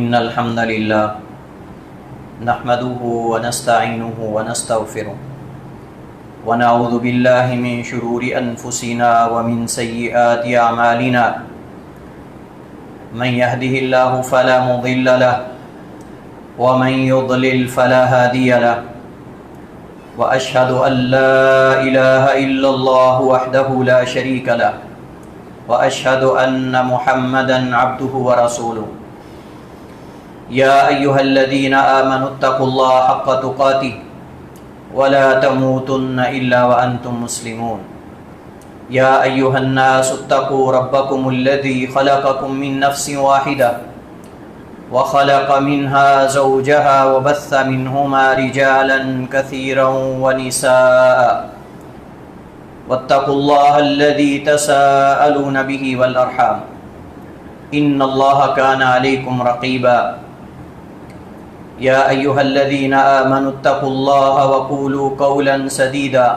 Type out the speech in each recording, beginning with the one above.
إن الحمد لله نحمده ونستعينه ونستغفره ونعوذ بالله من شرور أنفسنا ومن سيئات أعمالنا من يهده الله فلا مضل له ومن يضلل فلا هادي له وأشهد أن لا إله إلا الله وحده لا شريك له وأشهد أن محمدا عبده ورسوله يا أيها الذين آمنوا اتقوا الله حق تقاته ولا تموتن إلا وأنتم مسلمون يا أيها الناس اتقوا ربكم الذي خلقكم من نفس واحدة وخلق منها زوجها وبث منهما رجالا كثيرا ونساء واتقوا الله الذي تساءلون به والأرحام إن الله كان عليكم رقيبا يا أيها الذين آمنوا اتقوا الله وقولوا قولا سديدا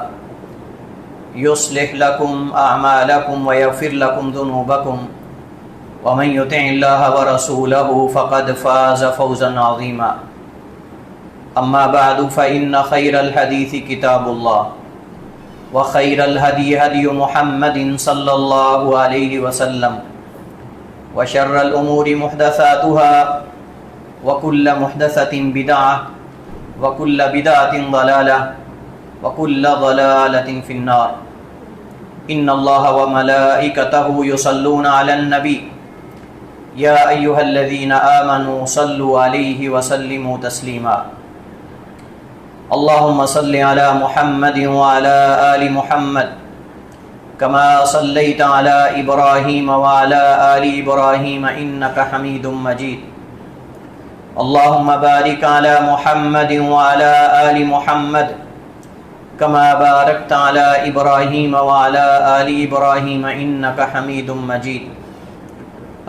يصلح لكم أعمالكم ويغفر لكم ذنوبكم ومن يطع الله ورسوله فقد فاز فوزا عظيما أما بعد فإن خير الحديث كتاب الله وخير الهدي هدي محمد صلى الله عليه وسلم وشر الأمور محدثاتها وكل محدثة بدعة وكل بدعة ضلالة وكل ضلالة في النار إن الله وملائكته يصلون على النبي يا أيها الذين آمنوا صلوا عليه وسلموا تسليما اللهم صل على محمد وعلى آل محمد كما صليت على إبراهيم وعلى آل إبراهيم إنك حميد مجيد اللهم بارك على محمد وعلى آل محمد كما باركت على إبراهيم وعلى آل إبراهيم إنك حميد مجيد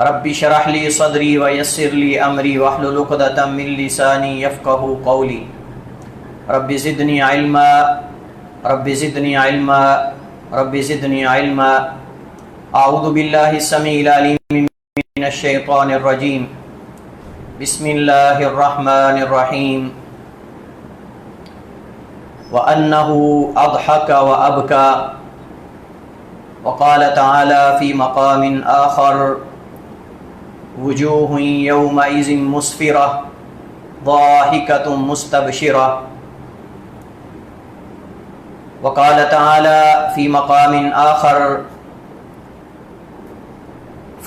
رب اشرح لي صدري ويسر لي أمري واحلل عقدة من لساني يفقهوا قولي رب زدني علما رب زدني علما رب زدني علما أعوذ بالله السميع العليم من الشيطان الرجيم بسم الله الرحمن الرحيم وأنه أضحك وأبكى وقال تعالى في مقام آخر وجوه يومئذ مسفرة ضاحكة مستبشرة وقال تعالى في مقام آخر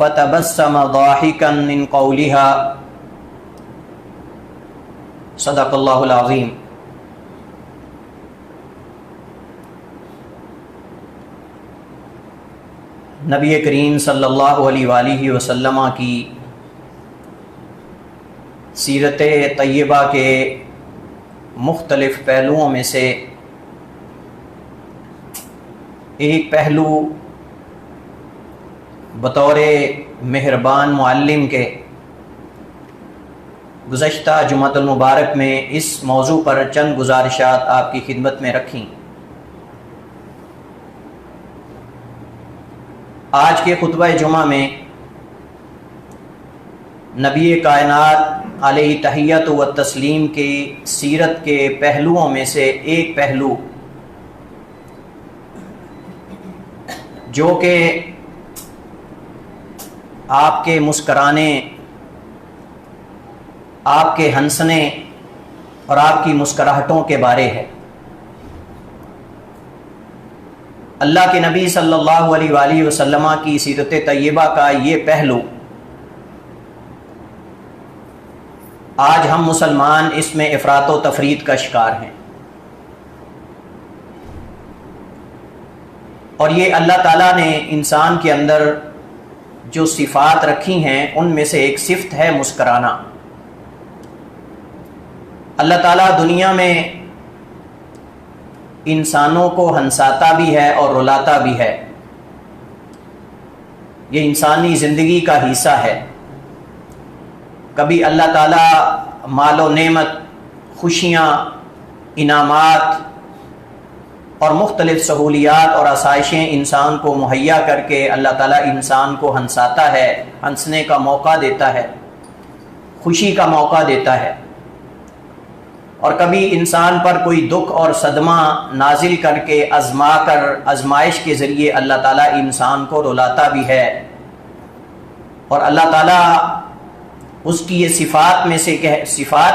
فتبسم ضاحكا من قولها صدق اللہ العظیم۔ نبی کریم صلی اللہ علیہ وآلہ وسلم کی سیرت طیبہ کے مختلف پہلوؤں میں سے ایک پہلو بطور مہربان معلم کے گزشتہ جمعۃ المبارک میں اس موضوع پر چند گزارشات آپ کی خدمت میں رکھیں۔ آج کے خطبہ جمعہ میں نبی کائنات علیہ تحیت و تسلیم کی سیرت کے پہلوؤں میں سے ایک پہلو جو کہ آپ کے مسکرانے، آپ کے ہنسنے اور آپ کی مسکراہٹوں کے بارے ہے۔ اللہ کے نبی صلی اللہ علیہ وآلہ وسلم کی سیرت طیبہ کا یہ پہلو آج ہم مسلمان اس میں افراط و تفریط کا شکار ہیں، اور یہ اللہ تعالیٰ نے انسان کے اندر جو صفات رکھی ہیں ان میں سے ایک صفت ہے مسکرانا۔ اللہ تعالیٰ دنیا میں انسانوں کو ہنساتا بھی ہے اور رلاتا بھی ہے، یہ انسانی زندگی کا حصہ ہے۔ کبھی اللہ تعالیٰ مال و نعمت، خوشیاں، انعامات اور مختلف سہولیات اور آسائشیں انسان کو مہیا کر کے اللہ تعالیٰ انسان کو ہنساتا ہے، ہنسنے کا موقع دیتا ہے، خوشی کا موقع دیتا ہے، اور کبھی انسان پر کوئی دکھ اور صدمہ نازل کر کے آزمائش کے ذریعے اللہ تعالیٰ انسان کو رلاتا بھی ہے۔ اور اللہ تعالیٰ اس کی یہ صفات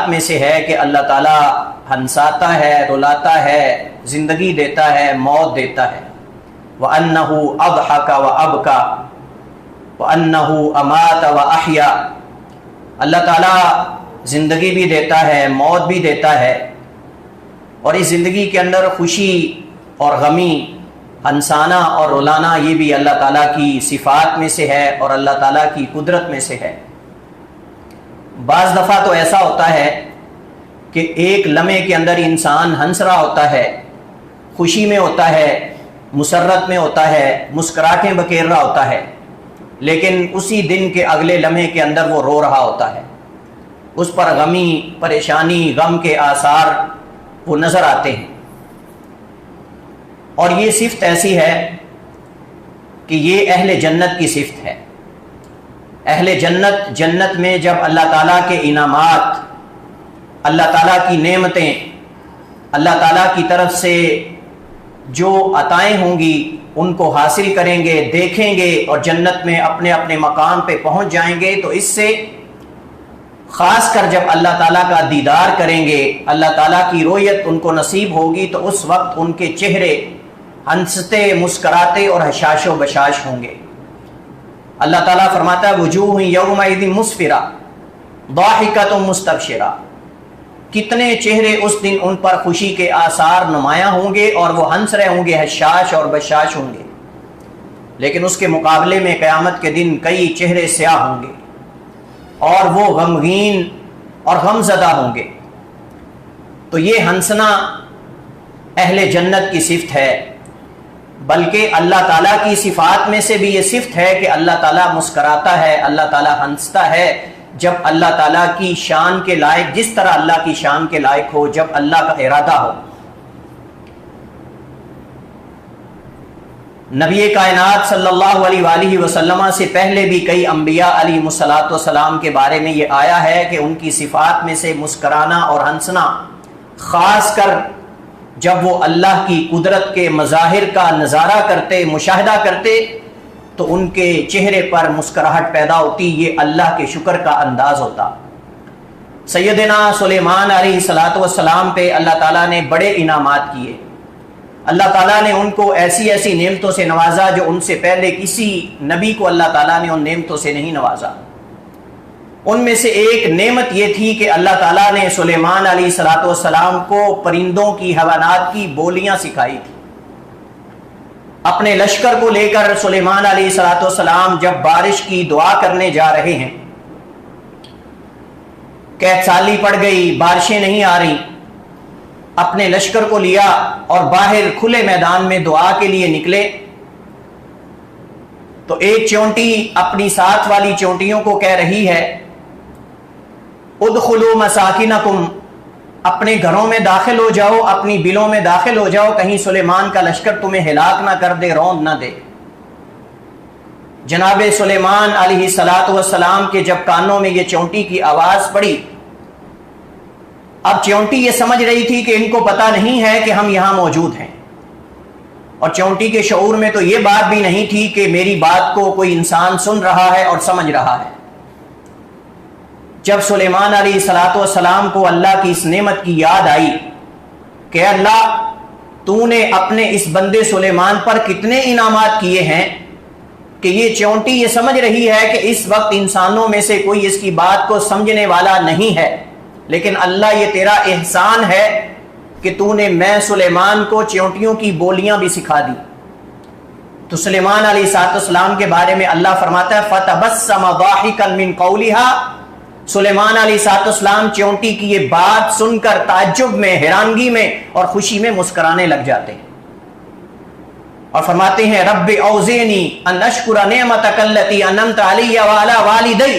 میں سے ہے کہ اللہ تعالیٰ ہنساتا ہے، رلاتا ہے، زندگی دیتا ہے، موت دیتا ہے۔ وَأَنَّهُ أَضْحَكَ وَأَبْكَى وَأَنَّهُ أَمَاتَ وَأَحْيَا، اللہ تعالیٰ زندگی بھی دیتا ہے، موت بھی دیتا ہے، اور اس زندگی کے اندر خوشی اور غمی، ہنسانا اور رلانا، یہ بھی اللہ تعالیٰ کی صفات میں سے ہے اور اللہ تعالیٰ کی قدرت میں سے ہے۔ بعض دفعہ تو ایسا ہوتا ہے کہ ایک لمحے کے اندر انسان ہنس رہا ہوتا ہے، خوشی میں ہوتا ہے، مسرت میں ہوتا ہے، مسکراہٹیں بکیر رہا ہوتا ہے، لیکن اسی دن کے اگلے لمحے کے اندر وہ رو رہا ہوتا ہے، اس پر غمی، پریشانی، غم کے آثار وہ نظر آتے ہیں۔ اور یہ صفت ایسی ہے کہ یہ اہل جنت کی صفت ہے۔ اہل جنت میں جب اللہ تعالیٰ کے انعامات، اللہ تعالیٰ کی نعمتیں، اللہ تعالیٰ کی طرف سے جو عطائیں ہوں گی ان کو حاصل کریں گے، دیکھیں گے، اور جنت میں اپنے اپنے مقام پہ پہنچ جائیں گے، تو اس سے خاص کر جب اللہ تعالیٰ کا دیدار کریں گے، اللہ تعالیٰ کی رؤیت ان کو نصیب ہوگی، تو اس وقت ان کے چہرے ہنستے، مسکراتے اور حشاش و بشاش ہوں گے۔ اللہ تعالیٰ فرماتا ہے وجوہ یومئذ مسفرہ ضاحکۃ مستبشرہ، کتنے چہرے اس دن ان پر خوشی کے آثار نمایاں ہوں گے اور وہ ہنس رہے ہوں گے، حشاش اور بشاش ہوں گے۔ لیکن اس کے مقابلے میں قیامت کے دن کئی چہرے سیاہ ہوں گے اور وہ غمگین اور غمزدہ ہوں گے۔ تو یہ ہنسنا اہل جنت کی صفت ہے، بلکہ اللہ تعالیٰ کی صفات میں سے بھی یہ صفت ہے کہ اللہ تعالیٰ مسکراتا ہے، اللہ تعالیٰ ہنستا ہے جب اللہ تعالیٰ کی شان کے لائق، جس طرح اللہ کی شان کے لائق ہو، جب اللہ کا ارادہ ہو۔ نبی کائنات صلی اللہ علیہ وآلہ وسلم سے پہلے بھی کئی انبیاء علیہ الصلوۃ والسلام کے بارے میں یہ آیا ہے کہ ان کی صفات میں سے مسکرانا اور ہنسنا، خاص کر جب وہ اللہ کی قدرت کے مظاہر کا نظارہ کرتے، مشاہدہ کرتے، تو ان کے چہرے پر مسکراہٹ پیدا ہوتی، یہ اللہ کے شکر کا انداز ہوتا۔ سیدنا سلیمان علیہ الصلوۃ والسلام پہ اللہ تعالیٰ نے بڑے انعامات کیے، اللہ تعالیٰ نے ان کو ایسی ایسی نعمتوں سے نوازا جو ان سے پہلے کسی نبی کو اللہ تعالیٰ نے ان نعمتوں سے نہیں نوازا۔ ان میں سے ایک نعمت یہ تھی کہ اللہ تعالیٰ نے سلیمان علیہ الصلوۃ والسلام کو پرندوں کی، حیوانات کی بولیاں سکھائی تھی۔ اپنے لشکر کو لے کر سلیمان علیہ الصلوۃ والسلام جب بارش کی دعا کرنے جا رہے ہیں، قحط سالی پڑ گئی، بارشیں نہیں آ رہی، اپنے لشکر کو لیا اور باہر کھلے میدان میں دعا کے لیے نکلے، تو ایک چونٹی اپنی ساتھ والی چونٹیوں کو کہہ رہی ہے ادخلوا مساکنکم، اپنے گھروں میں داخل ہو جاؤ، اپنی بلوں میں داخل ہو جاؤ، کہیں سلیمان کا لشکر تمہیں ہلاک نہ کر دے، روند نہ دے۔ جناب سلیمان علیہ الصلوۃ والسلام کے جب کانوں میں یہ چونٹی کی آواز پڑی، اب چونٹی یہ سمجھ رہی تھی کہ ان کو پتہ نہیں ہے کہ ہم یہاں موجود ہیں، اور چونٹی کے شعور میں تو یہ بات بھی نہیں تھی کہ میری بات کو کوئی انسان سن رہا ہے اور سمجھ رہا ہے۔ جب سلیمان علیہ الصلوۃ والسلام کو اللہ کی اس نعمت کی یاد آئی کہ اللہ تو نے اپنے اس بندے سلیمان پر کتنے انعامات کیے ہیں کہ یہ چونٹی یہ سمجھ رہی ہے کہ اس وقت انسانوں میں سے کوئی اس کی بات کو سمجھنے والا نہیں ہے، لیکن اللہ یہ تیرا احسان ہے کہ تو نے میں سلیمان کو چونٹیوں کی بولیاں بھی سکھا دی۔ تو سلیمان علیہ السلام کے بارے میں اللہ فرماتا ہے فَتَبَسَّمَ ضَاحِكًا مِّن قَوْلِهَا، سلیمان علیہ السلام چونٹی کی یہ بات سن کر تعجب میں، حیرانگی میں اور خوشی میں مسکرانے لگ جاتے ہیں، اور فرماتے ہیں رب اوزعنی ان اشکر نعمتک التی انعمت علی وعلی والدی،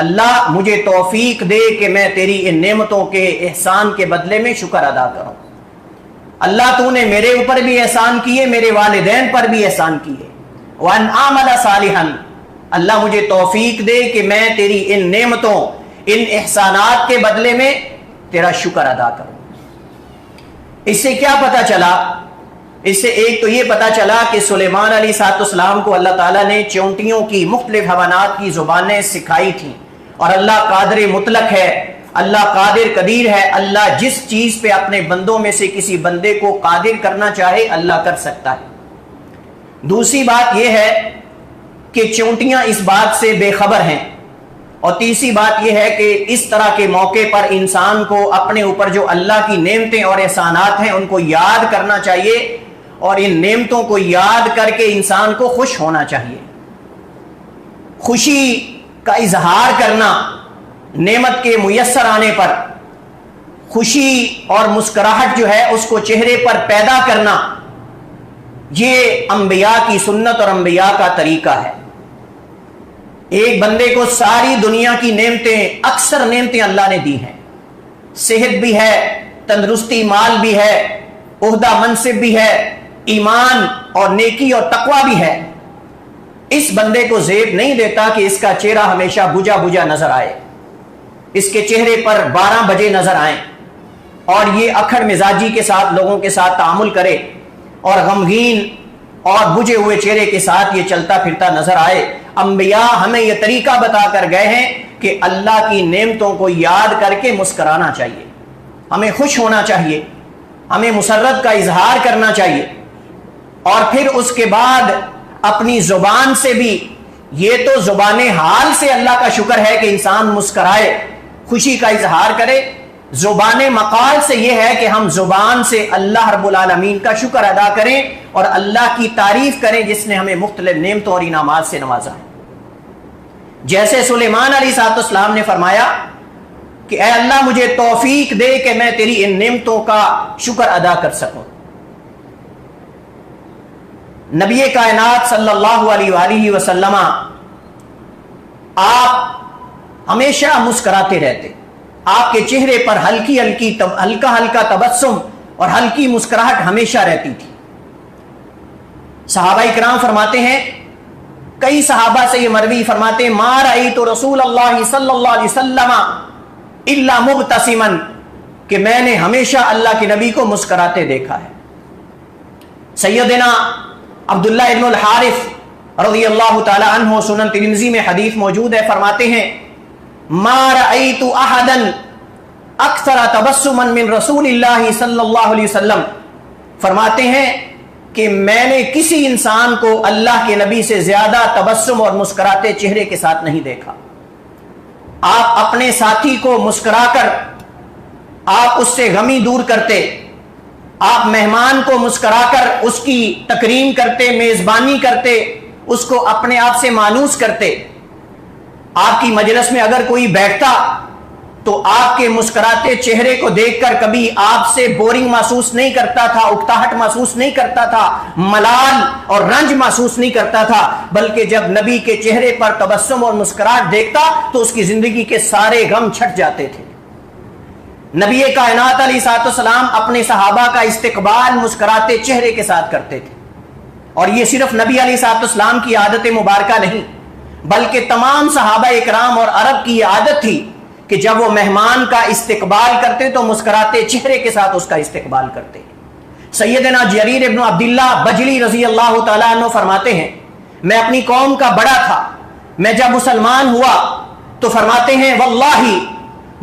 اللہ مجھے توفیق دے کہ میں تیری ان نعمتوں کے احسان کے بدلے میں شکر ادا کروں۔ اللہ تو نے میرے اوپر بھی احسان کیے، میرے والدین پر بھی احسان کیے، وان اعمل صالحا، اللہ مجھے توفیق دے کہ میں تیری ان نعمتوں، ان احسانات کے بدلے میں تیرا شکر ادا کروں۔ اس سے کیا پتا چلا؟ اس سے ایک تو یہ پتا چلا کہ سلیمان علیہ السلام کو اللہ تعالیٰ نے چونٹیوں کی مختلف حیوانات کی زبانیں سکھائی تھیں، اور اللہ قادر مطلق ہے، اللہ قادر قدیر ہے، اللہ جس چیز پہ اپنے بندوں میں سے کسی بندے کو قادر کرنا چاہے اللہ کر سکتا ہے۔ دوسری بات یہ ہے کہ چونٹیاں اس بات سے بے خبر ہیں، اور تیسری بات یہ ہے کہ اس طرح کے موقع پر انسان کو اپنے اوپر جو اللہ کی نعمتیں اور احسانات ہیں ان کو یاد کرنا چاہیے، اور ان نعمتوں کو یاد کر کے انسان کو خوش ہونا چاہیے۔ خوشی کا اظہار کرنا نعمت کے میسر آنے پر، خوشی اور مسکراہٹ جو ہے اس کو چہرے پر پیدا کرنا، یہ انبیاء کی سنت اور انبیاء کا طریقہ ہے۔ ایک بندے کو ساری دنیا کی نعمتیں، اکثر نعمتیں اللہ نے دی ہیں، صحت بھی ہے، تندرستی، مال بھی ہے، عہدہ منصب بھی ہے، ایمان اور نیکی اور تقوی بھی ہے۔ اس بندے کو زیب نہیں دیتا کہ اس کا چہرہ ہمیشہ بجھا بجھا نظر آئے، اس کے چہرے پر 12 بجے نظر آئیں، اور یہ اکھڑ مزاجی کے ساتھ لوگوں کے ساتھ تعامل کرے، اور غمگین اور بجھے ہوئے چہرے کے ساتھ یہ چلتا پھرتا نظر آئے۔ انبیاء ہمیں یہ طریقہ بتا کر گئے ہیں کہ اللہ کی نعمتوں کو یاد کر کے مسکرانا چاہیے، ہمیں خوش ہونا چاہیے، ہمیں مسرت کا اظہار کرنا چاہیے، اور پھر اس کے بعد اپنی زبان سے بھی، یہ تو زبان حال سے اللہ کا شکر ہے کہ انسان مسکرائے، خوشی کا اظہار کرے۔ زبان مقال سے یہ ہے کہ ہم زبان سے اللہ رب العالمین کا شکر ادا کریں اور اللہ کی تعریف کریں جس نے ہمیں مختلف نعمتوں اور انعامات سے نوازا ہے۔ جیسے سلیمان علیہ السلام نے فرمایا کہ اے اللہ مجھے توفیق دے کہ میں تیری ان نعمتوں کا شکر ادا کر سکوں۔ نبی کائنات صلی اللہ علیہ وآلہ وسلم آپ ہمیشہ مسکراتے رہتے، آپ کے چہرے پر ہلکا تبسم اور ہلکی مسکراہٹ ہمیشہ رہتی تھی۔ صحابہ کرام فرماتے ہیں، کئی صحابہ سے یہ مروی فرماتے ہیں، ما رأیت رسول اللہ صلی اللہ علیہ وسلم الا مبتسما، کہ میں نے ہمیشہ اللہ کے نبی کو مسکراتے دیکھا ہے۔ سیدنا عبداللہ ابن الحارث رضی اللہ تعالی عنہ، سنن ترمذی میں حدیث موجود ہے، فرماتے ہیں ما رأیت احدا اکثر تبسما من رسول اللہ صلی اللہ علیہ وسلم، فرماتے ہیں کہ میں نے کسی انسان کو اللہ کے نبی سے زیادہ تبسم اور مسکراتے چہرے کے ساتھ نہیں دیکھا۔ آپ اپنے ساتھی کو مسکرا کر آپ اس سے غمی دور کرتے، آپ مہمان کو مسکرا کر اس کی تکریم کرتے، میزبانی کرتے، اس کو اپنے آپ سے مانوس کرتے۔ آپ کی مجلس میں اگر کوئی بیٹھتا تو آپ کے مسکراتے چہرے کو دیکھ کر کبھی آپ سے بورنگ محسوس نہیں کرتا تھا، اکتاہٹ محسوس نہیں کرتا تھا، ملال اور رنج محسوس نہیں کرتا تھا، بلکہ جب نبی کے چہرے پر تبسم اور مسکراہٹ دیکھتا تو اس کی زندگی کے سارے غم چھٹ جاتے تھے۔ نبی کائنات علیہ السلام اپنے صحابہ کا استقبال مسکراتے چہرے کے ساتھ کرتے تھے، اور یہ صرف نبی علیہ السلام کی عادت مبارکہ نہیں بلکہ تمام صحابہ اکرام اور عرب کی یہ عادت تھی کہ جب وہ مہمان کا استقبال کرتے تو مسکراتے چہرے کے ساتھ اس کا استقبال کرتے۔ سیدنا جریر ابن عبداللہ بجلی رضی اللہ تعالیٰ عنہ فرماتے ہیں، میں اپنی قوم کا بڑا تھا، میں جب مسلمان ہوا تو فرماتے ہیں واللہ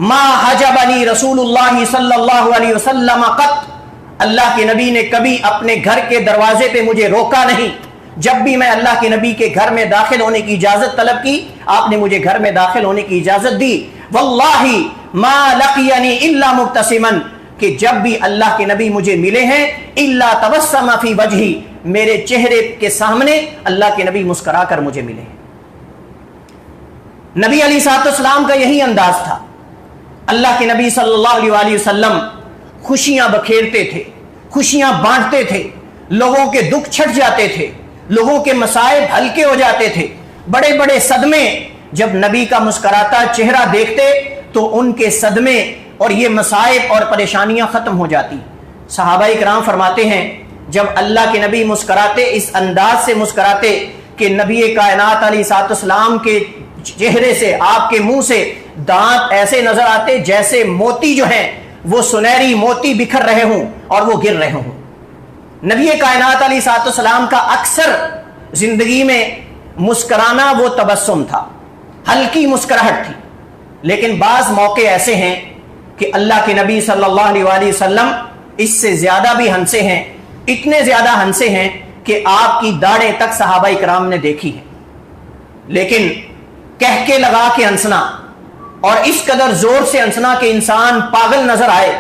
ما حجبنی رسول اللہ صلی اللہ علیہ وسلم قط، اللہ کے نبی نے کبھی اپنے گھر کے دروازے پہ مجھے روکا نہیں۔ جب بھی میں اللہ کے نبی کے گھر میں داخل ہونے کی اجازت طلب کی، آپ نے مجھے گھر میں داخل ہونے کی اجازت دی۔ واللہ ما لقینی الا مبتسما، کہ جب بھی اللہ کے نبی مجھے ملے ہیں الا تبسم فی وجہی، میرے چہرے کے سامنے اللہ کے نبی مسکرا کر مجھے ملے ہیں۔ نبی علیہ السلام کا یہی انداز تھا۔ اللہ کے نبی صلی اللہ علیہ وآلہ وسلم خوشیاں بکھیرتے تھے، خوشیاں بانٹتے تھے، لوگوں کے دکھ چھٹ جاتے تھے، لوگوں کے مصائب ہلکے ہو جاتے تھے۔ بڑے بڑے صدمے جب نبی کا مسکراتا چہرہ دیکھتے تو ان کے صدمے اور یہ مصائب اور پریشانیاں ختم ہو جاتی۔ صحابہ کرام فرماتے ہیں جب اللہ کے نبی مسکراتے اس انداز سے مسکراتے کہ نبی کائنات علیہ السلام کے چہرے سے، آپ کے منہ سے دانت ایسے نظر آتے جیسے موتی جو ہیں وہ سنہری موتی بکھر رہے ہوں اور وہ گر رہے ہوں۔ نبی کائنات علیہ الصلوۃ والسلام کا اکثر زندگی میں مسکرانا وہ تبسم تھا، ہلکی مسکراہٹ تھی، لیکن بعض موقع ایسے ہیں کہ اللہ کے نبی صلی اللہ علیہ وآلہ وسلم اس سے زیادہ بھی ہنسے ہیں، اتنے زیادہ ہنسے ہیں کہ آپ کی داڑھیں تک صحابہ کرام نے دیکھی ہے، لیکن کہہ کے لگا کے ہنسنا اور اس قدر زور سے ہنسنا کہ انسان پاگل نظر آئے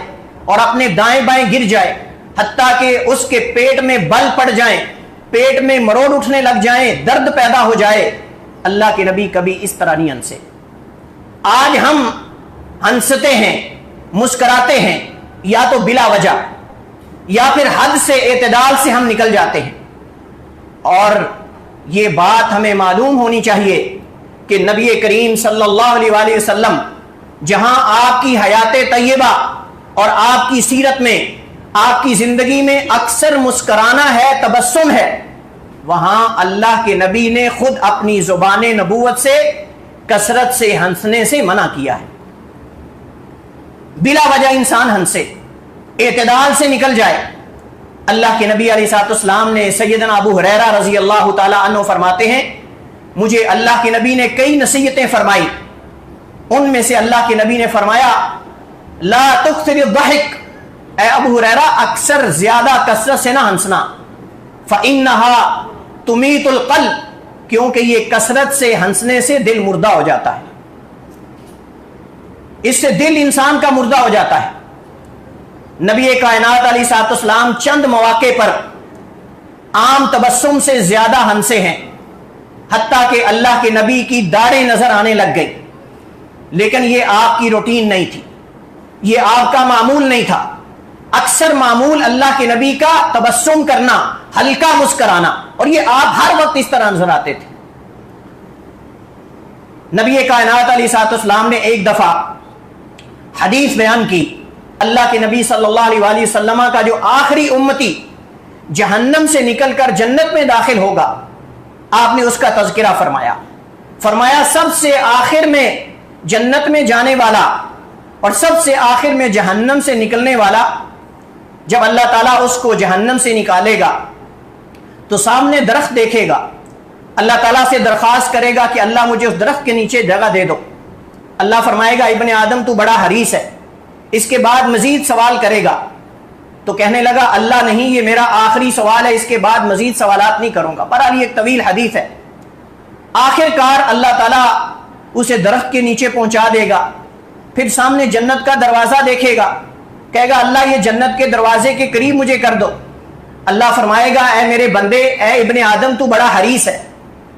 اور اپنے دائیں بائیں گر جائے، حتیٰ کہ اس کے پیٹ میں بل پڑ جائیں، پیٹ میں مروڑ اٹھنے لگ جائیں، درد پیدا ہو جائے، اللہ کے نبی کبھی اس طرح نہیں ہنسے۔ آج ہم ہنستے ہیں، مسکراتے ہیں، یا تو بلا وجہ یا پھر حد سے اعتدال سے ہم نکل جاتے ہیں، اور یہ بات ہمیں معلوم ہونی چاہیے کہ نبی کریم صلی اللہ علیہ وآلہ وسلم جہاں آپ کی حیات طیبہ اور آپ کی سیرت میں، آپ کی زندگی میں اکثر مسکرانا ہے، تبسم ہے، وہاں اللہ کے نبی نے خود اپنی زبان نبوت سے کثرت سے ہنسنے سے منع کیا ہے۔ بلا وجہ انسان ہنسے، اعتدال سے نکل جائے۔ اللہ کے نبی علیہ الصلوۃ والسلام نے، سیدنا ابو ہریرہ رضی اللہ تعالی عنہ فرماتے ہیں، مجھے اللہ کے نبی نے کئی نصیحتیں فرمائی، ان میں سے اللہ کے نبی نے فرمایا لا تکثر الضحک، اے ابو ہریرہ اکثر زیادہ کثرت سے نہ ہنسنا، فإنها تمیت القلب، کیونکہ یہ کثرت سے ہنسنے سے دل مردہ ہو جاتا ہے، اس سے دل انسان کا مردہ ہو جاتا ہے۔ نبی کائنات علیہ الصلوۃ والسلام چند مواقع پر عام تبسم سے زیادہ ہنسے ہیں، حتیٰ کہ اللہ کے نبی کی داڑھیں نظر آنے لگ گئی، لیکن یہ آپ کی روٹین نہیں تھی، یہ آپ کا معمول نہیں تھا۔ اکثر معمول اللہ کے نبی کا تبسم کرنا، ہلکا مسکرانا، اور یہ آپ ہر وقت اس طرح نظر آتے تھے۔ نبی کائنات علیہ الصلوۃ والسلام نے ایک دفعہ حدیث بیان کی، اللہ کے نبی صلی اللہ علیہ وآلہ وسلم کا جو آخری امتی جہنم سے نکل کر جنت میں داخل ہوگا، آپ نے اس کا تذکرہ فرمایا سب سے آخر میں جنت میں جانے والا اور سب سے آخر میں جہنم سے نکلنے والا، جب اللہ تعالیٰ اس کو جہنم سے نکالے گا تو سامنے درخت دیکھے گا، اللہ تعالیٰ سے درخواست کرے گا کہ اللہ مجھے اس درخت کے نیچے جگہ دے دو۔ اللہ فرمائے گا ابن آدم تو بڑا حریص ہے، اس کے بعد مزید سوال کرے گا، تو کہنے لگا اللہ نہیں، یہ میرا آخری سوال ہے، اس کے بعد مزید سوالات نہیں کروں گا۔ بہرحال یہ ایک طویل حدیث ہے۔ آخر کار اللہ تعالیٰ اسے درخت کے نیچے پہنچا دے گا، پھر سامنے جنت کا دروازہ دیکھے گا، کہے گا اللہ یہ جنت کے دروازے کے قریب مجھے کر دو۔ اللہ فرمائے گا اے میرے بندے، اے ابن آدم تو بڑا حریص ہے،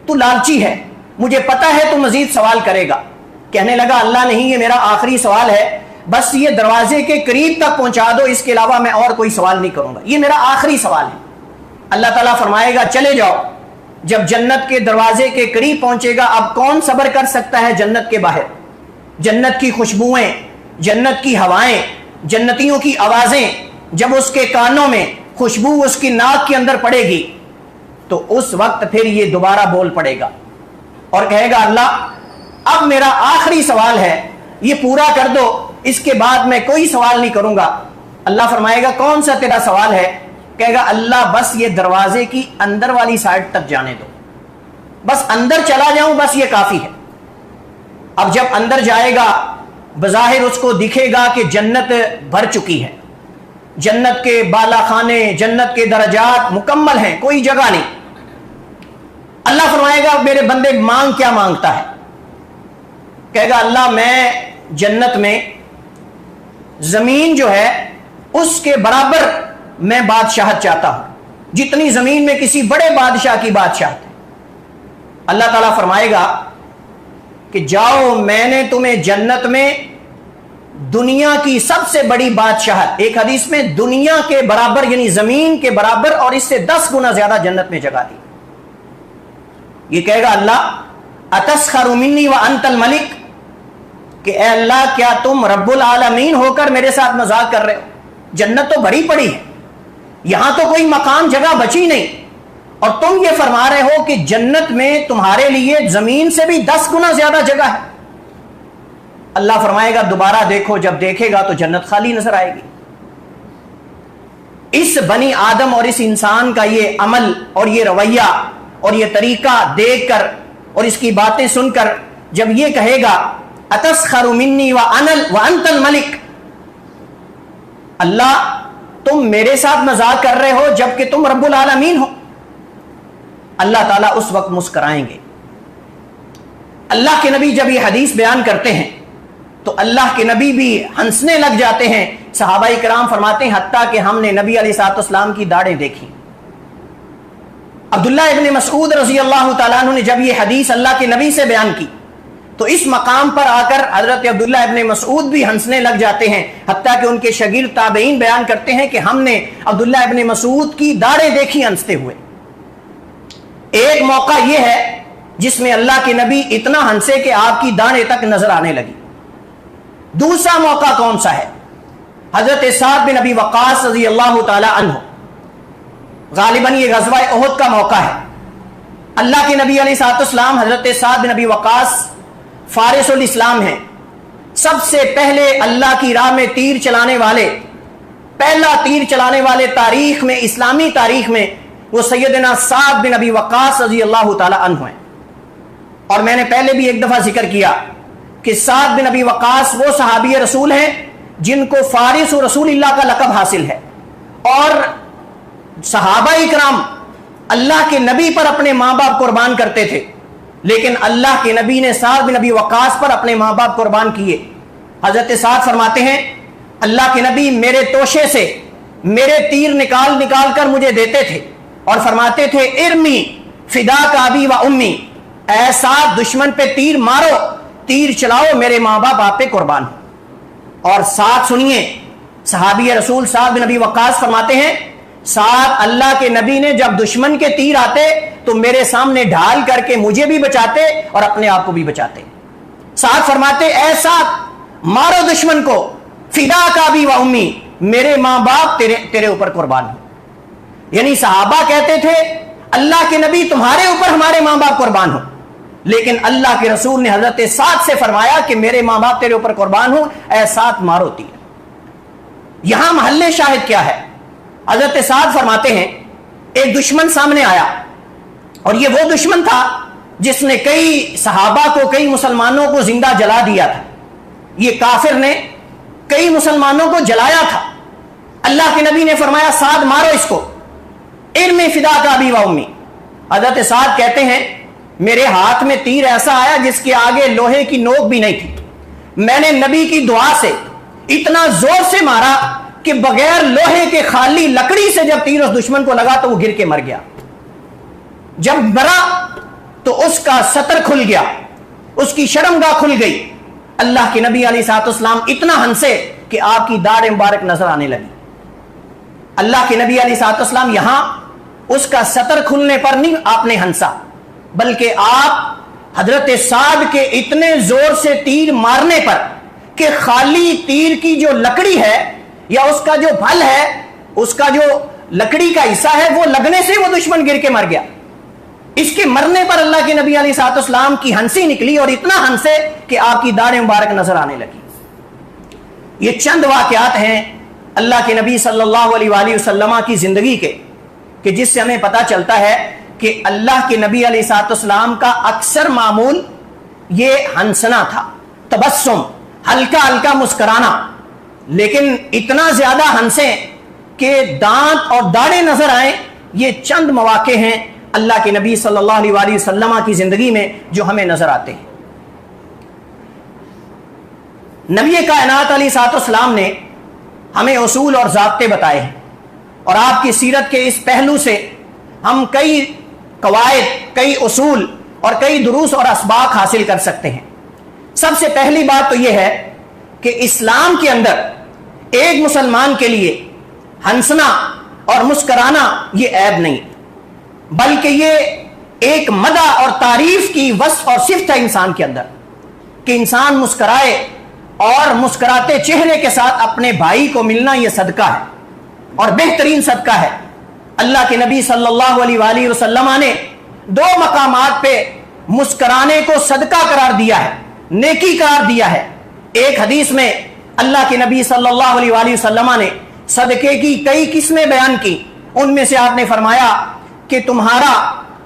تو لالچی ہے، مجھے پتہ ہے تو مزید سوال کرے گا۔ کہنے لگا اللہ نہیں، یہ میرا آخری سوال ہے، بس یہ دروازے کے قریب تک پہنچا دو، اس کے علاوہ میں اور کوئی سوال نہیں کروں گا، یہ میرا آخری سوال ہے۔ اللہ تعالیٰ فرمائے گا چلے جاؤ۔ جب جنت کے دروازے کے قریب پہنچے گا، اب کون صبر کر سکتا ہے جنت کے باہر؟ جنت کی خوشبوئیں، جنت کی ہوائیں، جنتیوں کی آوازیں، جب اس کے کانوں میں خوشبو اس کی ناک کے اندر پڑے گی تو اس وقت پھر یہ دوبارہ بول پڑے گا اور کہے گا اللہ اب میرا آخری سوال ہے، یہ پورا کر دو، اس کے بعد میں کوئی سوال نہیں کروں گا۔ اللہ فرمائے گا کون سا تیرا سوال ہے؟ کہے گا اللہ بس یہ دروازے کی اندر والی سائڈ تک جانے دو، بس اندر چلا جاؤں، بس یہ کافی ہے۔ اب جب اندر جائے گا، بظاہر اس کو دکھے گا کہ جنت بھر چکی ہے، جنت کے بالا خانے، جنت کے درجات مکمل ہیں، کوئی جگہ نہیں۔ اللہ فرمائے گا میرے بندے مانگ کیا مانگتا ہے؟ کہے گا اللہ میں جنت میں زمین جو ہے اس کے برابر میں بادشاہت چاہتا ہوں، جتنی زمین میں کسی بڑے بادشاہ کی بادشاہت ہے۔ اللہ تعالیٰ فرمائے گا کہ جاؤ، میں نے تمہیں جنت میں دنیا کی سب سے بڑی بادشاہت، ایک حدیث میں دنیا کے برابر یعنی زمین کے برابر اور اس سے 10 گنا زیادہ جنت میں جگہ دی۔ یہ کہے گا اللہ اتسخر منی وانت الملک، کہ اے اللہ کیا تم رب العالمین ہو کر میرے ساتھ مذاق کر رہے ہو؟ جنت تو بڑی پڑی ہے، یہاں تو کوئی مقام جگہ بچی نہیں، اور تم یہ فرما رہے ہو کہ جنت میں تمہارے لیے زمین سے بھی 10 گنا زیادہ جگہ ہے۔ اللہ فرمائے گا دوبارہ دیکھو، جب دیکھے گا تو جنت خالی نظر آئے گی۔ اس بنی آدم اور اس انسان کا یہ عمل اور یہ رویہ اور یہ طریقہ دیکھ کر اور اس کی باتیں سن کر جب یہ کہے گا اتسخر منی وانت الملک، اللہ تم میرے ساتھ مذاق کر رہے ہو جبکہ تم رب العالمین ہو، اللہ تعالیٰ اس وقت مسکرائیں گے۔ اللہ کے نبی جب یہ حدیث بیان کرتے ہیں تو اللہ کے نبی بھی ہنسنے لگ جاتے ہیں۔ صحابہ کرام فرماتے ہیں حتیٰ کہ ہم نے نبی علیہ الصلوۃ والسلام کی داڑھیں دیکھی۔ عبداللہ ابن مسعود رضی اللہ تعالیٰ عنہ نے جب یہ حدیث اللہ کے نبی سے بیان کی تو اس مقام پر آ کر حضرت عبداللہ ابن مسعود بھی ہنسنے لگ جاتے ہیں، حتیٰ کہ ان کے شاگرد تابعین بیان کرتے ہیں کہ ہم نے عبداللہ ابن مسعود کی داڑھیں دیکھی ہنستے ہوئے۔ ایک موقع یہ ہے جس میں اللہ کے نبی اتنا ہنسے کہ آپ کی داڑھیں تک نظر آنے لگی۔ دوسرا موقع کون سا ہے؟ حضرت سعد بن ابی وقاص رضی اللہ تعالی عنہ، غالباً یہ غزوہ احد کا موقع ہے۔ اللہ کے نبی علیہ الصلوۃ والسلام حضرت سعد بن ابی وقاص فارس الاسلام ہیں، سب سے پہلے اللہ کی راہ میں تیر چلانے والے، پہلا تیر چلانے والے تاریخ میں، اسلامی تاریخ میں وہ سیدنا سعد بن ابی وقاص رضی اللہ تعالی عنہ ہیں۔ اور میں نے پہلے بھی ایک دفعہ ذکر کیا کہ سعد بن ابی وقاص وہ صحابی رسول ہیں جن کو فارس و رسول اللہ کا لقب حاصل ہے، اور صحابہ اکرام اللہ کے نبی پر اپنے ماں باپ قربان کرتے تھے، لیکن اللہ کے نبی نے سعد بن ابی وقاص پر اپنے ماں باپ قربان کیے۔ حضرت سعد فرماتے ہیں اللہ کے نبی میرے توشے سے میرے تیر نکال نکال کر مجھے دیتے تھے اور فرماتے تھے ارمی فداک ابی و امی، اے سعد دشمن پہ تیر مارو، تیر چلاؤ، میرے ماں باپ آپ پہ قربان ہو۔ اور سعد سنیے، صحابی رسول سعد بن ابی وقاص فرماتے ہیں سعد اللہ کے نبی نے جب دشمن کے تیر آتے تو میرے سامنے ڈھال کر کے مجھے بھی بچاتے اور اپنے آپ کو بھی بچاتے۔ سعد فرماتے اے سعد مارو دشمن کو، فداک ابی و امی، میرے ماں باپ تیرے اوپر قربان ہو۔ یعنی صحابہ کہتے تھے اللہ کے نبی تمہارے اوپر ہمارے ماں باپ قربان ہو، لیکن اللہ کے رسول نے حضرت سعد سے فرمایا کہ میرے ماں باپ تیرے اوپر قربان ہو، اے سعد مارو تیر۔ یہاں محل شاہد کیا ہے؟ حضرت سعد فرماتے ہیں ایک دشمن سامنے آیا، اور یہ وہ دشمن تھا جس نے کئی صحابہ کو، کئی مسلمانوں کو زندہ جلا دیا تھا۔ یہ کافر نے کئی مسلمانوں کو جلایا تھا۔ اللہ کے نبی نے فرمایا سعد مارو اس کو، ارمی فداک ابی و امی۔ حضرت سعد کہتے ہیں میرے ہاتھ میں تیر ایسا آیا جس کے آگے لوہے کی نوک بھی نہیں تھی، میں نے نبی کی دعا سے اتنا زور سے مارا کہ بغیر لوہے کے خالی لکڑی سے جب تیر اس دشمن کو لگا تو وہ گر کے مر گیا۔ جب مرا تو اس کا سطر کھل گیا، اس کی شرمگاہ کھل گئی۔ اللہ کے نبی علیہ الصلوۃ والسلام اتنا ہنسے کہ آپ کی داڑھ مبارک نظر آنے لگی۔ اللہ کے نبی علیہ الصلوۃ والسلام یہاں اس کا سطر کھلنے پر نہیں آپ نے ہنسا، بلکہ آپ حضرت سعد کے اتنے زور سے تیر مارنے پر کہ خالی تیر کی جو لکڑی ہے یا اس کا جو پھل ہے، اس کا جو لکڑی کا حصہ ہے، وہ لگنے سے وہ دشمن گر کے مر گیا۔ اس کے مرنے پر اللہ کے نبی علیہ الصلوۃ والسلام کی ہنسی نکلی، اور اتنا ہنسے کہ آپ کی داڑھ مبارک نظر آنے لگی۔ یہ چند واقعات ہیں اللہ کے نبی صلی اللہ علیہ وآلہ وسلم کی زندگی کے، کہ جس سے ہمیں پتہ چلتا ہے کہ اللہ کے نبی علیہ الصلوۃ والسلام کا اکثر معمول یہ ہنسنا تھا، تبسم، ہلکا ہلکا مسکرانا، لیکن اتنا زیادہ ہنسیں کہ دانت اور داڑھیں نظر آئیں۔ یہ چند مواقع ہیں اللہ کے نبی صلی اللہ علیہ وآلہ وسلم کی زندگی میں جو ہمیں نظر آتے ہیں۔ نبی کائنات علیہ الصلوۃ والسلام نے ہمیں اصول اور ضابطے بتائے ہیں، اور آپ کی سیرت کے اس پہلو سے ہم کئی قواعد، کئی اصول اور کئی دروس اور اسباق حاصل کر سکتے ہیں۔ سب سے پہلی بات تو یہ ہے کہ اسلام کے اندر ایک مسلمان کے لیے ہنسنا اور مسکرانا یہ عیب نہیں، بلکہ یہ ایک مدح اور تعریف کی وصف اور صفت ہے انسان کے اندر، کہ انسان مسکرائے، اور مسکراتے چہرے کے ساتھ اپنے بھائی کو ملنا یہ صدقہ ہے اور بہترین صدقہ ہے۔ اللہ کے نبی صلی اللہ علیہ وآلہ وسلم نے دو مقامات پہ مسکرانے کو صدقہ قرار دیا ہے، نیکی قرار دیا ہے۔ ایک حدیث میں اللہ کے نبی صلی اللہ علیہ وآلہ وسلم نے صدقے کی کئی قسمیں بیان کی. ان میں سے آپ نے فرمایا کہ تمہارا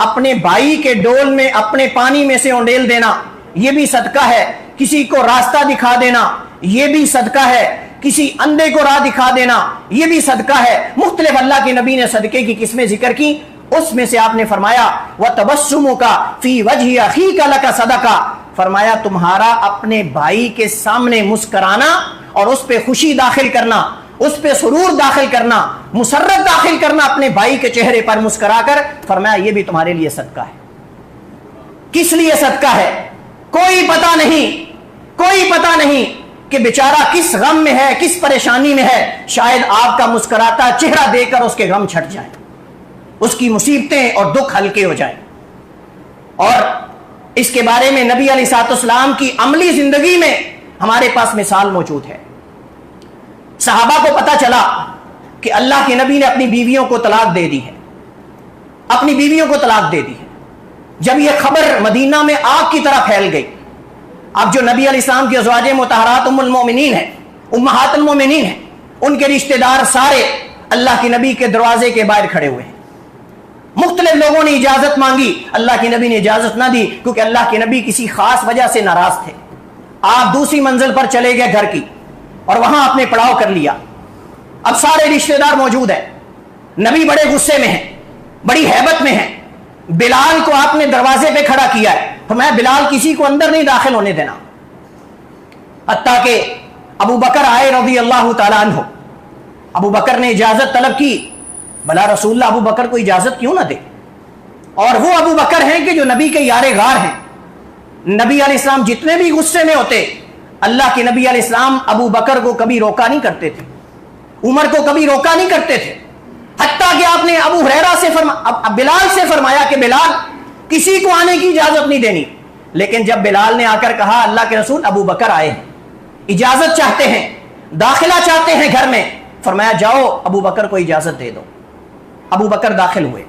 اپنے بھائی کے ڈول میں اپنے پانی میں سے اونڈیل دینا یہ بھی صدقہ ہے. کسی کو راستہ دکھا دینا یہ بھی صدقہ ہے. کسی اندھے کو راہ دکھا دینا یہ بھی صدقہ ہے. مختلف اللہ کے نبی نے صدقے کی قسمیں ذکر کی. اس میں سے آپ نے فرمایا وَتَبَسُّمُكَ فِي وَجْهِ أَخِيكَ لَكَ صَدَقَةٌ. فرمایا تمہارا اپنے بھائی کے سامنے مسکرانا اور اس پہ خوشی داخل کرنا, اس پہ سرور داخل کرنا, مسرت داخل کرنا اپنے بھائی کے چہرے پر مسکرا کر, فرمایا یہ بھی تمہارے لیے صدقہ ہے. کس لیے صدقہ ہے؟ کوئی پتہ نہیں, کوئی پتہ نہیں کہ بیچارہ کس غم میں ہے, کس پریشانی میں ہے. شاید آپ کا مسکراتا چہرہ دیکھ کر اس کے غم چھٹ جائیں, اس کی مصیبتیں اور دکھ ہلکے ہو جائیں. اور اس کے بارے میں نبی علیہ الصلوۃ والسلام کی عملی زندگی میں ہمارے پاس مثال موجود ہے. صحابہ کو پتا چلا کہ اللہ کے نبی نے اپنی بیویوں کو طلاق دے دی ہے, اپنی بیویوں کو طلاق دے دی ہے. جب یہ خبر مدینہ میں آگ کی طرح پھیل گئی, اب جو نبی علیہ السلام کی ازواج مطہرات ام المومنین ہیں, امہات المومنین ہیں, ان کے رشتہ دار سارے اللہ کے نبی کے دروازے کے باہر کھڑے ہوئے ہیں. مختلف لوگوں نے اجازت مانگی, اللہ کے نبی نے اجازت نہ دی کیونکہ اللہ کے نبی کسی خاص وجہ سے ناراض تھے. آپ دوسری منزل پر چلے گئے گھر کی اور وہاں آپ نے پڑاؤ کر لیا. اب سارے رشتہ دار موجود ہیں, نبی بڑے غصے میں ہیں, بڑی ہیبت میں ہیں. بلال کو آپ نے دروازے پہ کھڑا کیا ہے, فرمایا بلال کسی کو اندر نہیں داخل ہونے دینا. حتیٰ کہ ابو بکر آئے رضی اللہ تعالیٰ عنہ, ابو بکر نے اجازت طلب کی. بلا رسول اللہ ابو بکر کو اجازت کیوں نہ دے؟ اور وہ ابو بکر ہیں کہ جو نبی کے یار غار ہیں. نبی علیہ السلام جتنے بھی غصے میں ہوتے, اللہ کے نبی علیہ السلام ابو بکر کو کبھی روکا نہیں کرتے تھے, عمر کو کبھی روکا نہیں کرتے تھے. حتیٰ کہ آپ نے ابو ہریرہ سے بلال سے فرمایا کہ بلال کسی کو آنے کی اجازت نہیں دینی. لیکن جب بلال نے آ کر کہا اللہ کے رسول ابو بکر آئے ہیں, اجازت چاہتے ہیں, داخلہ چاہتے ہیں گھر میں, فرمایا جاؤ ابو بکر کو اجازت دے دو. ابو بکر داخل ہوئے.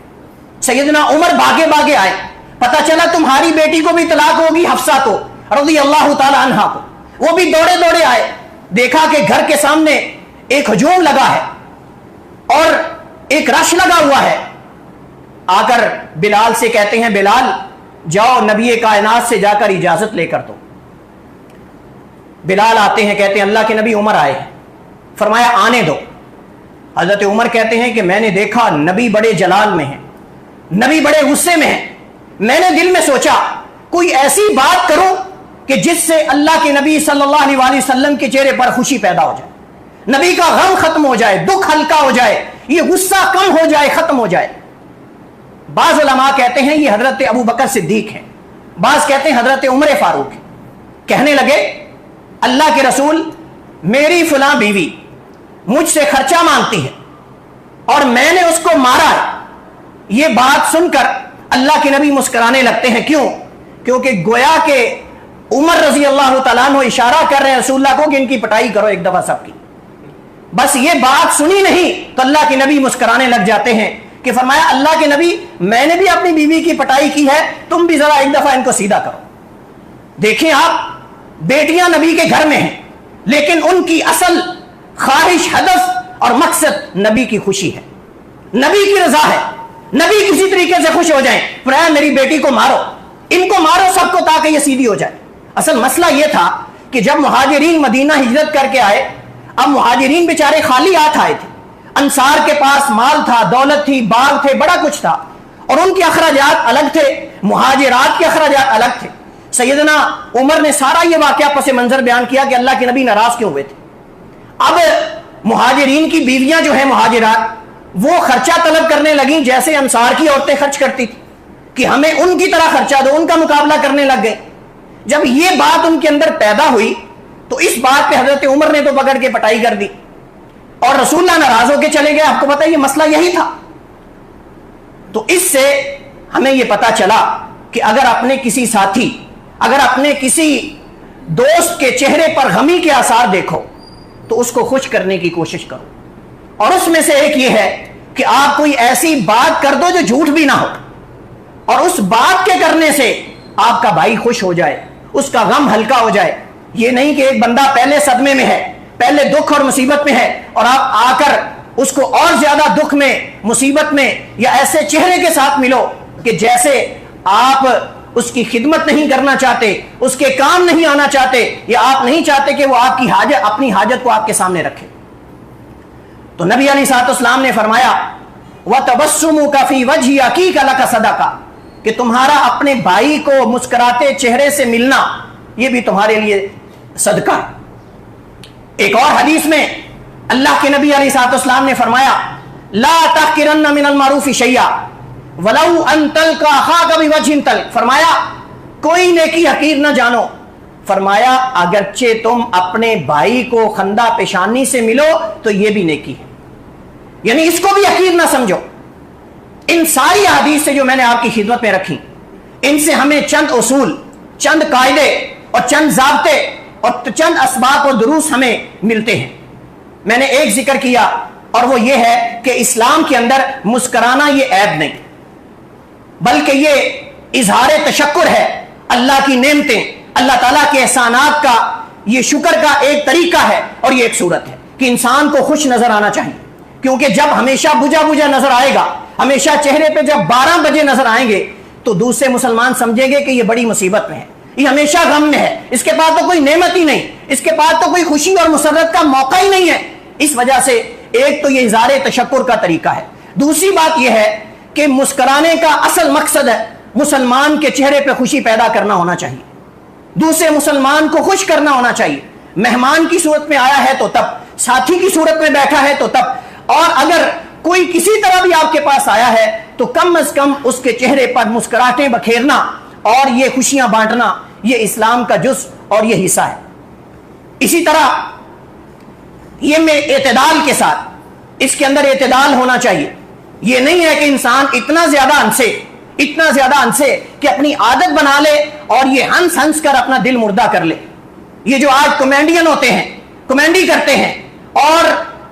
سیدنا عمر بھاگے بھاگے آئے, پتہ چلا تمہاری بیٹی کو بھی طلاق ہوگی, حفصہ کو رضی اللہ تعالی عنہا کو. وہ بھی دوڑے دوڑے آئے, دیکھا کہ گھر کے سامنے ایک ہجوم لگا ہے اور ایک رش لگا ہوا ہے. آ کر بلال سے کہتے ہیں بلال جاؤ نبی کائنات سے جا کر اجازت لے کر دو. بلال آتے ہیں, کہتے ہیں اللہ کے نبی عمر آئے ہیں. فرمایا آنے دو. حضرت عمر کہتے ہیں کہ میں نے دیکھا نبی بڑے جلال میں ہیں, نبی بڑے غصے میں ہیں. میں نے دل میں سوچا کوئی ایسی بات کروں کہ جس سے اللہ کے نبی صلی اللہ علیہ وآلہ وسلم کے چہرے پر خوشی پیدا ہو جائے, نبی کا غم ختم ہو جائے, دکھ ہلکا ہو جائے, یہ غصہ کم ہو جائے, ختم ہو جائے. بعض علماء کہتے ہیں یہ حضرت ابو بکر صدیق ہیں, بعض کہتے ہیں حضرت عمر فاروق ہیں. کہنے لگے اللہ کے رسول میری فلاں بیوی مجھ سے خرچہ مانگتی ہے اور میں نے اس کو مارا ہے. یہ بات سن کر اللہ کے نبی مسکرانے لگتے ہیں. کیوں؟ کیونکہ گویا کہ عمر رضی اللہ تعالیٰ عنہ اشارہ کر رہے ہیں رسول اللہ کو کہ ان کی پٹائی کرو ایک دفعہ سب کی. بس یہ بات سنی نہیں تو اللہ کے نبی مسکرانے لگ جاتے ہیں کہ فرمایا اللہ کے نبی میں نے بھی اپنی بیوی کی پٹائی کی ہے, تم بھی ذرا ایک دفعہ ان کو سیدھا کرو. دیکھیں آپ, بیٹیاں نبی کے گھر میں ہیں لیکن ان کی اصل خواہش, ہدف اور مقصد نبی کی خوشی ہے, نبی کی رضا ہے. نبی کسی طریقے سے خوش ہو جائیں, فرمایا میری بیٹی کو مارو, ان کو مارو سب کو تاکہ یہ سیدھی ہو جائے. اصل مسئلہ یہ تھا کہ جب مہاجرین مدینہ ہجرت کر کے آئے, اب مہاجرین بیچارے خالی ہاتھ آئے تھے. انصار کے پاس مال تھا, دولت تھی, باغ تھے, بڑا کچھ تھا, اور ان کے اخراجات الگ تھے, مہاجرات کے اخراجات الگ تھے. سیدنا عمر نے سارا یہ واقعہ پس منظر بیان کیا کہ اللہ کے نبی ناراض کیوں ہوئے تھے. اب مہاجرین کی بیویاں جو ہیں مہاجرات, وہ خرچہ طلب کرنے لگیں جیسے انصار کی عورتیں خرچ کرتی تھی کہ ہمیں ان کی طرح خرچہ دو, ان کا مقابلہ کرنے لگ گئے. جب یہ بات ان کے اندر پیدا ہوئی تو اس بات پہ حضرت عمر نے تو پکڑ کے پٹائی کر دی اور رسول اللہ ناراض ہو کے چلے گئے. آپ کو پتہ ہے یہ مسئلہ یہی تھا. تو اس سے ہمیں یہ پتا چلا کہ اگر اپنے کسی ساتھی, اگر اپنے کسی دوست کے چہرے پر غمی کے آثار دیکھو تو اس کو خوش کرنے کی کوشش کرو. اور اس میں سے ایک یہ ہے کہ آپ کوئی ایسی بات کر دو جو جھوٹ بھی نہ ہو, اور اس بات کے کرنے سے آپ کا بھائی خوش ہو جائے, اس کا غم ہلکا ہو جائے. یہ نہیں کہ ایک بندہ پہلے صدمے میں ہے، پہلے دکھ اور مصیبت میں ہے، اور آپ آ کر اس کو اور زیادہ دکھ میں، مصیبت میں یا ایسے چہرے کے ساتھ ملو کہ جیسے آپ اس کی خدمت نہیں کرنا چاہتے، اس کے کام نہیں آنا چاہتے، یا آپ نہیں چاہتے کہ وہ آپ کی حاجت، اپنی حاجت کو آپ کے سامنے رکھے۔ تو نبی علیہ الصلوۃ والسلام نے فرمایا وَتَبَسُّمُكَ فِي وَجْهِ أَخِيكَ لَكَ صَدَقَةٌ، کہ تمہارا اپنے بھائی کو مسکراتے چہرے سے ملنا یہ بھی تمہارے لیے صدقہ ہے۔ ایک اور حدیث میں اللہ کے نبی علیہ الصلوۃ والسلام نے فرمایا لا تحقرن من المعروف شیئا ولو ان تلقى اخاك بوجه طلق، فرمایا کوئی نیکی حقیر نہ جانو، فرمایا اگرچہ تم اپنے بھائی کو خندہ پیشانی سے ملو تو یہ بھی نیکی ہے، یعنی اس کو بھی حقیر نہ سمجھو۔ ان ساری حدیث سے جو میں نے آپ کی خدمت میں رکھی، ان سے ہمیں چند اصول، چند قاعدے اور چند ضابطے اور چند اسباب اور دروس ہمیں ملتے ہیں۔ میں نے ایک ذکر کیا اور وہ یہ ہے کہ اسلام کے اندر مسکرانا یہ عیب نہیں، بلکہ یہ اظہار تشکر ہے، اللہ کی نعمتیں، اللہ تعالیٰ کے احسانات کا یہ شکر کا ایک طریقہ ہے، اور یہ ایک صورت ہے کہ انسان کو خوش نظر آنا چاہیے، کیونکہ جب ہمیشہ بجھا بجھا نظر آئے گا، ہمیشہ چہرے پہ جب 12 بجے نظر آئیں گے تو دوسرے مسلمان سمجھیں گے کہ یہ بڑی مصیبت میں ہے، یہ ہمیشہ غم میں ہے، اس کے پاس تو کوئی نعمت ہی نہیں، اس کے پاس تو کوئی خوشی اور مسرت کا موقع ہی نہیں ہے۔ اس وجہ سے ایک تو یہ اظہار تشکر کا طریقہ ہے، دوسری بات یہ ہے کہ مسکرانے کا اصل مقصد ہے مسلمان کے چہرے پہ خوشی پیدا کرنا ہونا چاہیے، دوسرے مسلمان کو خوش کرنا ہونا چاہیے، مہمان کی صورت میں آیا ہے تو تب، ساتھی کی صورت میں بیٹھا ہے تو تب، اور اگر کوئی کسی طرح بھی آپ کے پاس آیا ہے تو کم از کم اس کے چہرے پر مسکراہٹیں بکھیرنا اور یہ خوشیاں بانٹنا یہ اسلام کا جز اور یہ حصہ ہے۔ اسی طرح یہ میں اعتدال کے ساتھ، اس کے اندر اعتدال ہونا چاہیے، یہ نہیں ہے کہ انسان اتنا زیادہ ہنسے کہ اپنی عادت بنا لے اور یہ ہنس ہنس کر اپنا دل مردہ کر لے۔ یہ جو آج کامیڈین ہوتے ہیں، کامیڈی کرتے ہیں اور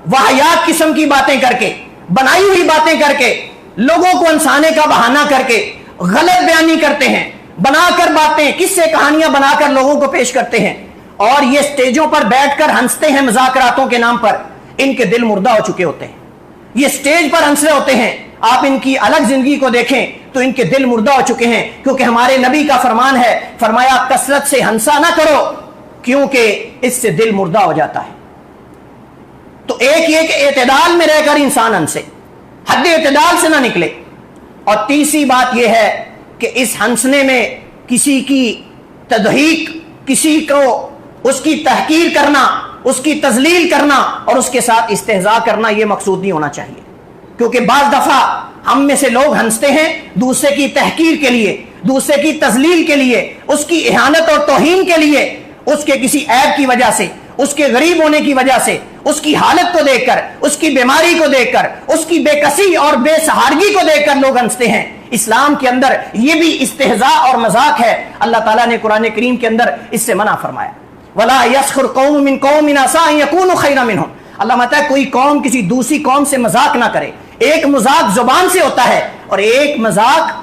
واہیات قسم کی باتیں کر کے، بنائی ہوئی باتیں کر کے، لوگوں کو ہنسانے کا بہانہ کر کے غلط بیانی کرتے ہیں، بنا کر باتیں، قصے کہانیاں بنا کر لوگوں کو پیش کرتے ہیں، اور یہ سٹیجوں پر بیٹھ کر ہنستے ہیں مذاکراتوں کے نام پر، ان کے دل مردہ ہو چکے ہوتے ہیں۔ یہ سٹیج پر ہنس رہے ہوتے ہیں، آپ ان کی الگ زندگی کو دیکھیں تو ان کے دل مردہ ہو چکے ہیں، کیونکہ ہمارے نبی کا فرمان ہے، فرمایا کثرت سے ہنسا نہ کرو کیونکہ اس سے دل مردہ ہو جاتا ہے۔ تو ایک یہ کہ اعتدال میں رہ کر انسان ہنسے، حد اعتدال سے نہ نکلے، اور تیسری بات یہ ہے کہ اس ہنسنے میں کسی کی تضحیک، کسی کو اس کی تحقیر کرنا، اس کی تذلیل کرنا اور اس کے ساتھ استہزاء کرنا یہ مقصود نہیں ہونا چاہیے، کیونکہ بعض دفعہ ہم میں سے لوگ ہنستے ہیں دوسرے کی تحقیر کے لیے، دوسرے کی تذلیل کے لیے، اس کی اہانت اور توہین کے لیے، اس کے کسی عیب کی وجہ سے، اس کے غریب ہونے کی وجہ سے، اس کی حالت کو دیکھ کر، اس کی بیماری کو دیکھ کر، اس کی بے کسی اور بے سہارگی کو دیکھ کر لوگ ہنستے ہیں۔ اسلام کے اندر یہ بھی استہزاء اور مذاق ہے، اللہ تعالیٰ نے قرآن کریم کے اندر اس سے منع فرمایا۔ وَلَا يَسْخِرْ قَوْمٌ مِّن قَوْمٍ عَسَىٰ أَن يَكُونُوا خَيْرًا مِّنْهُمْ، اللہ ماتا ہے کوئی قوم کسی دوسری قوم سے مذاق نہ کرے۔ ایک مذاق زبان سے ہوتا ہے اور ایک مذاق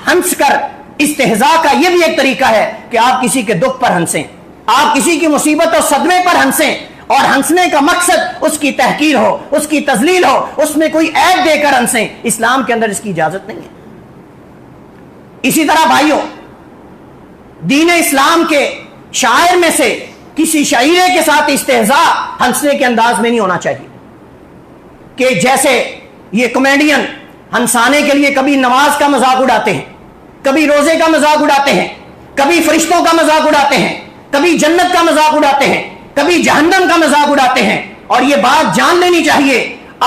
ہنس کر، استہزاء کا یہ بھی ایک طریقہ ہے کہ آپ کسی کے دکھ پر ہنسیں، آپ کسی کی مصیبت اور صدمے پر ہنسیں، اور ہنسنے کا مقصد اس کی تحقیر ہو، اس کی تذلیل ہو، اس میں کوئی عیب دے کر ہنسیں، اسلام کے اندر اس کی اجازت نہیں ہے۔ اسی طرح بھائیوں، دین اسلام کے شاعر میں سے کسی شاعرے کے ساتھ استہزاء ہنسنے کے انداز میں نہیں ہونا چاہیے، کہ جیسے یہ کامیڈین ہنسانے کے لیے کبھی نماز کا مذاق اڑاتے ہیں، کبھی روزے کا مذاق اڑاتے ہیں، کبھی فرشتوں کا مذاق اڑاتے ہیں، کبھی جنت کا مذاق اڑاتے ہیں، کبھی جہنم کا مذاق اڑاتے ہیں۔ اور یہ بات جان لینی چاہیے،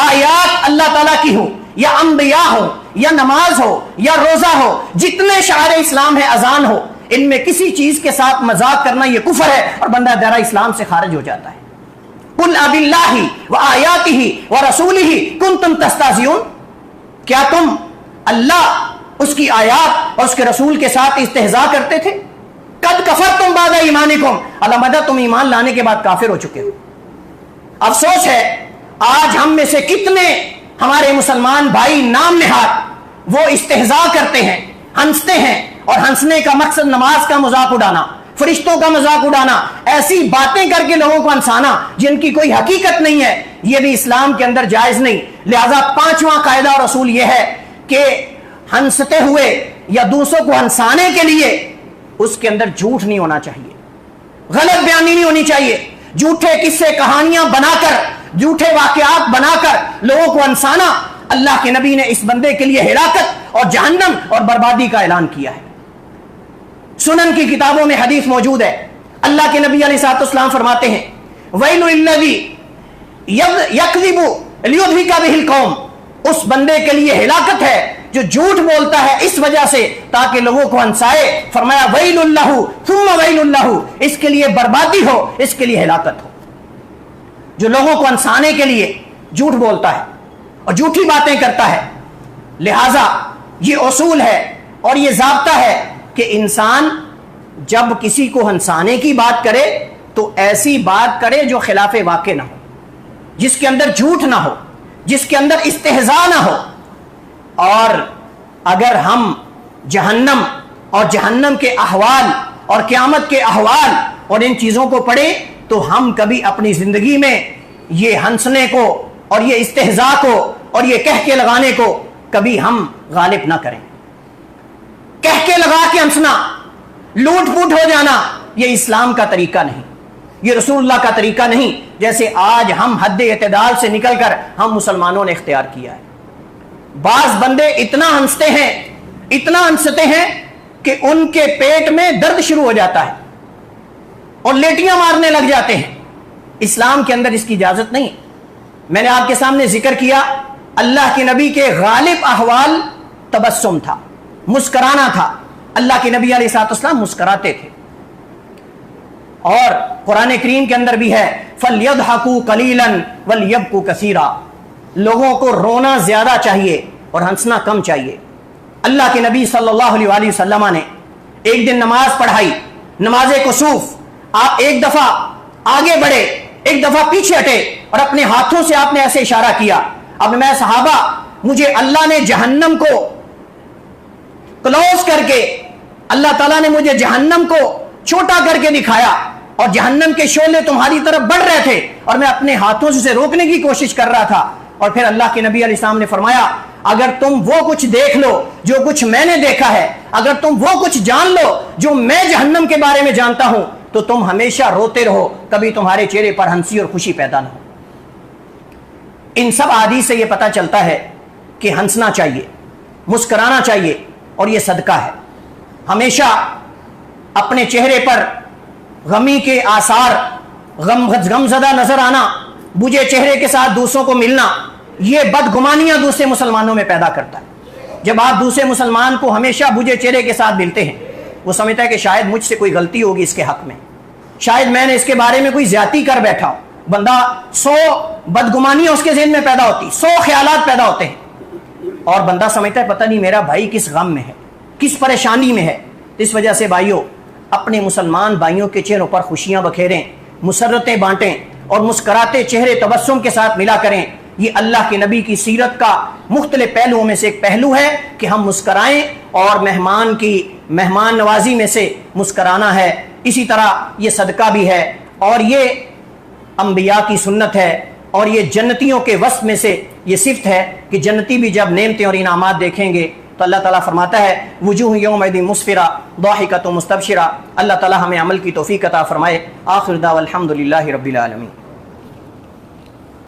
آیات اللہ تعالیٰ کی ہو یا انبیاء ہو یا نماز ہو یا روزہ ہو، جتنے شعائر اسلام ہے، اذان ہو، ان میں کسی چیز کے ساتھ مذاق کرنا یہ کفر ہے اور بندہ دائرہ اسلام سے خارج ہو جاتا ہے۔ قُلْ أَبِاللَّهِ وَآيَاتِهِ وَرَسُولِهِ كُنْتُمْ تَسْتَهْزِئُونَ، کیا تم اللہ، اس کی آیات اور اس کے رسول کے ساتھ استہزاء کرتے تھے؟ قد کفرتم بعد ایمانکم، اللہ مدد تم ایمان لانے کے بعد کافر ہو چکے ہو۔ افسوس ہے آج ہم میں سے کتنے ہمارے مسلمان بھائی نام نہاد وہ استہزاء کرتے ہیں، ہنستے ہیں، اور ہنسنے کا مقصد نماز کا مذاق اڑانا، فرشتوں کا مذاق اڑانا، ایسی باتیں کر کے لوگوں کو ہنسانا جن کی کوئی حقیقت نہیں ہے، یہ بھی اسلام کے اندر جائز نہیں۔ لہذا پانچواں قاعدہ اور اصول یہ ہے کہ ہنستے ہوئے یا دوسروں کو ہنسانے کے لیے اس کے اندر جھوٹ نہیں ہونا چاہیے، غلط بیانی نہیں ہونی چاہیے، جھوٹے قصے کہانیاں بنا کر، جھوٹے واقعات بنا کر لوگوں کو ہنسانا، اللہ کے نبی نے اس بندے کے لیے ہلاکت اور جہنم اور بربادی کا اعلان کیا ہے۔ سنن کی کتابوں میں حدیث موجود ہے، اللہ کے نبی علیہ الصلوۃ والسلام فرماتے ہیں ویل للذی یکذب لیضحک بہ القوم، اس بندے کے لیے ہلاکت ہے جو جھوٹ بولتا ہے اس وجہ سے تاکہ لوگوں کو ہنسائے۔ فرمایا ویل اللہ ثم ویل اللہ، اس کے لیے بربادی ہو، اس کے لیے ہلاکت ہو، جو لوگوں کو ہنسانے کے لیے جھوٹ بولتا ہے اور جھوٹی باتیں کرتا ہے۔ لہذا یہ اصول ہے اور یہ ضابطہ ہے کہ انسان جب کسی کو ہنسانے کی بات کرے تو ایسی بات کرے جو خلاف واقع نہ ہو، جس کے اندر جھوٹ نہ ہو، جس کے اندر استہزاء نہ ہو۔ اور اگر ہم جہنم اور جہنم کے احوال اور قیامت کے احوال اور ان چیزوں کو پڑھیں تو ہم کبھی اپنی زندگی میں یہ ہنسنے کو اور یہ استہزاء کو اور یہ کہہ کے لگانے کو کبھی ہم غالب نہ کریں۔ کہہ کے لگا کے ہنسنا، لوٹ پوٹ ہو جانا، یہ اسلام کا طریقہ نہیں، یہ رسول اللہ کا طریقہ نہیں، جیسے آج ہم حد اعتدال سے نکل کر ہم مسلمانوں نے اختیار کیا ہے۔ بعض بندے اتنا ہنستے ہیں، اتنا ہنستے ہیں کہ ان کے پیٹ میں درد شروع ہو جاتا ہے اور لیٹیاں مارنے لگ جاتے ہیں۔ اسلام کے اندر اس کی اجازت نہیں۔ میں نے آپ کے سامنے ذکر کیا اللہ کے نبی کے غالب احوال تبسم تھا، مسکرانا تھا۔ اللہ کے نبی علیہ الصلوۃ والسلام مسکراتے تھے، اور قرآن کریم کے اندر بھی ہے فَلْيَضْحَكُوا قَلِيلًا وَلْيَبْكُوا كَثِيرًا، لوگوں کو رونا زیادہ چاہیے اور ہنسنا کم چاہیے۔ اللہ کے نبی صلی اللہ علیہ وآلہ وسلم نے ایک دن نماز پڑھائی، نماز کسوف، آپ ایک دفعہ آگے بڑھے، ایک دفعہ پیچھے ہٹے اور اپنے ہاتھوں سے آپ نے ایسے اشارہ کیا۔ اب میں صحابہ، مجھے اللہ نے جہنم کو کلوز کر کے، اللہ تعالیٰ نے مجھے جہنم کو چھوٹا کر کے دکھایا اور جہنم کے شعلے تمہاری طرف بڑھ رہے تھے اور میں اپنے ہاتھوں سے اسے روکنے کی کوشش کر رہا تھا۔ اور پھر اللہ کے نبی علیہ السلام نے فرمایا اگر تم وہ کچھ دیکھ لو جو کچھ میں نے دیکھا ہے، اگر تم وہ کچھ جان لو جو میں جہنم کے بارے میں جانتا ہوں تو تم ہمیشہ روتے رہو، کبھی تمہارے چہرے پر ہنسی اور خوشی پیدا نہ ہو۔ ان سب احادیث سے یہ پتہ چلتا ہے کہ ہنسنا چاہیے، مسکرانا چاہیے، اور یہ صدقہ ہے۔ ہمیشہ اپنے چہرے پر غمی کے آثار، غم زدہ نظر آنا، بجھے چہرے کے ساتھ دوسروں کو ملنا، یہ بدگمانیاں دوسرے مسلمانوں میں پیدا کرتا ہے۔ جب آپ دوسرے مسلمان کو ہمیشہ بجھے چہرے کے ساتھ ملتے ہیں، وہ سمجھتا ہے کہ شاید مجھ سے کوئی غلطی ہوگی اس کے حق میں، شاید میں نے اس کے بارے میں کوئی زیادتی کر بیٹھا ہوں۔ بندہ 100 بدگمانیاں اس کے ذہن میں پیدا ہوتی، 100 خیالات پیدا ہوتے ہیں، اور بندہ سمجھتا ہے پتہ نہیں میرا بھائی کس غم میں ہے، کس پریشانی میں ہے۔ اس وجہ سے بھائیوں، اپنے مسلمان بھائیوں کے چہروں پر خوشیاں بکھیریں، مسرتیں بانٹیں اور مسکراتے چہرے تبسم کے ساتھ ملا کریں۔ یہ اللہ کے نبی کی سیرت کا مختلف پہلوؤں میں سے ایک پہلو ہے کہ ہم مسکرائیں، اور مہمان نوازی میں سے مسکرانا ہے۔ اسی طرح یہ صدقہ بھی ہے، اور یہ انبیاء کی سنت ہے، اور یہ جنتیوں کے وصف میں سے یہ صفت ہے کہ جنتی بھی جب نعمتیں اور انعامات دیکھیں گے تو اللہ تعالیٰ فرماتا ہے وجوہ یومئذ مسفرہ ضاحکۃ مستبشرہ۔ اللہ تعالیٰ ہمیں عمل کی توفیق عطا فرمائے۔ آخر دعوانا الحمدللہ رب العالمین۔